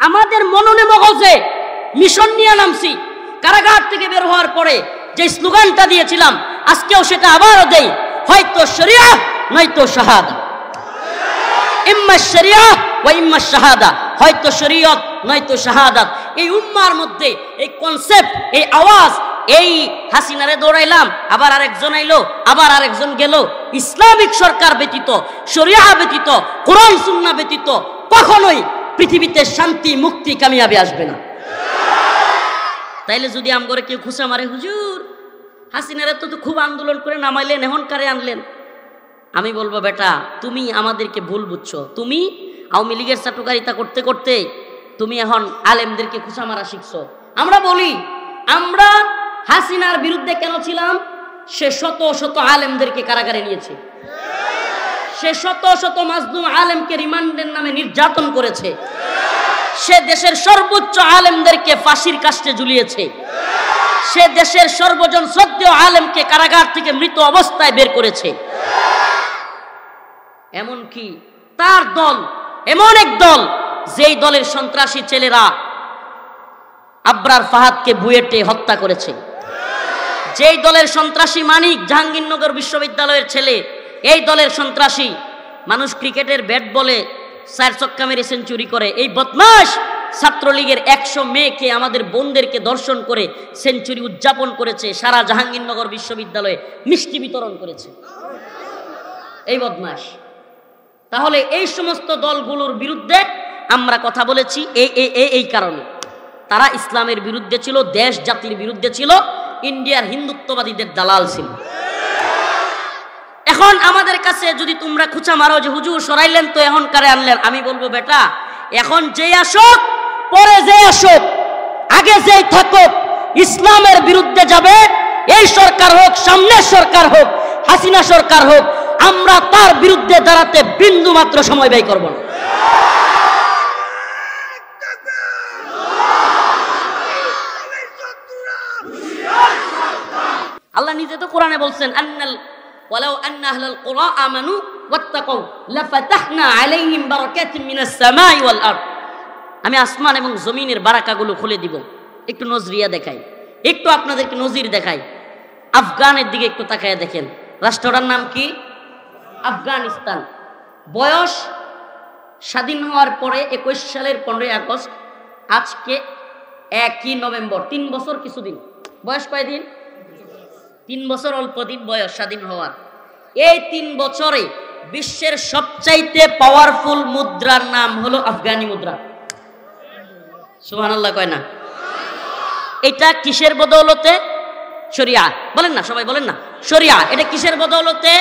আমাদের মননে মগজে মিশন নিয়ে নামছি। কারাগার থেকে বের হওয়ার পরে যে স্লোগানটা দিয়েছিলাম আজকেও সেটা আবারও দেই, হয়তো শরিয়া নয়তো শাহাদা, ইম্মা শরিয়া ওয়া ইম্মা শাহাদা, হয়তো শরীয়ত নয়তো শাহাদাত। এই উম্মার মধ্যে এই কনসেপ্ট, এই আওয়াজ, এই হাসিনারে দৌড়াইলাম, আবার আরেকজন আইলো, আবার আরেকজন গেল, ইসলামিক সরকার ব্যতীত, শরিয়া ব্যতীত, কোরআন সুন্নাহ ব্যতীত কখনোই পৃথিবীতে শান্তি মুক্তি কামিয়াবি আসবে না। তাইলে যদি আমগরে কেউ খুশা মারে, হুজুর হাসিনারে তো খুব আন্দোলন করে নামাইলেন, এখন কারে আনলেন, আমি বলবো বেটা তুমি আমাদেরকে ভুল বুঝছো। তুমি আওয়ামী লীগের চাটুকারিতা করতে করতে তুমি এখন আলেমদেরকে খুশা মারা শিখছো। আমরা বলি আমরা হাসিনার বিরুদ্ধে কেন ছিলাম? সে শত শত আলেমদেরকে কারাগারে নিয়েছে, সে শত শত মাজলুম আলেমকে রিমান্ডের নামে নির্যাতন করেছে, সে দেশের সর্বোচ্চ আলেমদেরকে ফাঁসির কাস্টে ঝুলিয়েছে, সে দেশের সর্বজন শ্রদ্ধেয় আলেমকে কারাগার থেকে মৃত অবস্থায় বের করেছে। এমনকি তার দল এমন এক দল, যেই দলের সন্ত্রাসী ছেলেরা আবরার ফাহাদকে বুয়েটে হত্যা করেছে, যেই দলের সন্ত্রাসী মানিক জাহাঙ্গীরনগর বিশ্ববিদ্যালয়ের ছেলে, এই দলের সন্ত্রাসী মানুষ ক্রিকেটের ব্যাট বলে 4 ছক্কা মেরে সেঞ্চুরি করে, এই বদমাশ ছাত্রলীগের 100 মেয়েকে আমাদের বোনদেরকে দর্শন করে সেঞ্চুরি উদযাপন করেছে, সারা জাহাঙ্গীরনগর বিশ্ববিদ্যালয়ে মিষ্টি বিতরণ করেছে এই বদমাশ। তাহলে এই সমস্ত দলগুলোর বিরুদ্ধে আমরা কথা বলেছি এই কারণে, তারা ইসলামের বিরুদ্ধে ছিল, দেশ জাতির বিরুদ্ধে ছিল, ইন্ডিয়ার হিন্দুত্ববাদীদের দালাল ছিল। এখন আমাদের কাছে যদি তোমরা খুঁচা মারো যে হুজুর সরাইলেন তো এখন কারে আনলেন, আমি বলবো বেটা এখন যেই আসুক, পরে যে আসুক, আগে যেই থাকুক, ইসলামের বিরুদ্ধে যাবে, এই সরকার হোক, সামনের সরকার হোক, হাসিনা সরকার হোক, আমরা তার বিরুদ্ধে দাঁড়াতে বিন্দু মাত্র সময় ব্যয় করব না। আল্লাহ নিজে তো কোরআনে বলছেন আন্নাল ওয়ালাউ আন্না আহলাল কুরা আমানু ওয়াত্তাকাউ লাফাতাহনা আলাইহিম বারাকাতিন মিনাস সামাই ওয়াল আরদ। আমি আসমান এবং জমিনের বারাকাগুলো খুলে দিব। একটু নজরিয়া দেখাই, একটু আপনাদেরকে নজির দেখাই। আফগানের দিকে একটু তাকায় দেখেন, রাষ্ট্রটার নাম কি? আফগানিস্তান। বয়স স্বাধীন হওয়ার পরে 21 সালের 15ই আগস্ট, আজকে 1 নভেম্বর, 3 বছর কিছুদিন। বয়স কয়দিন? 3 বছর অল্প দিন বয়স স্বাধীন হওয়ার। এই 3 বছরে বিশ্বের সবচাইতে পাওয়ারফুল মুদ্রার নাম হলো আফগানি মুদ্রা। সুবহানাল্লাহ কয় না? এটা কিসের বদৌলতে? শরিয়া। বলেন না, সবাই বলেন না, শরিয়া। এটা কিসের বদৌলতে?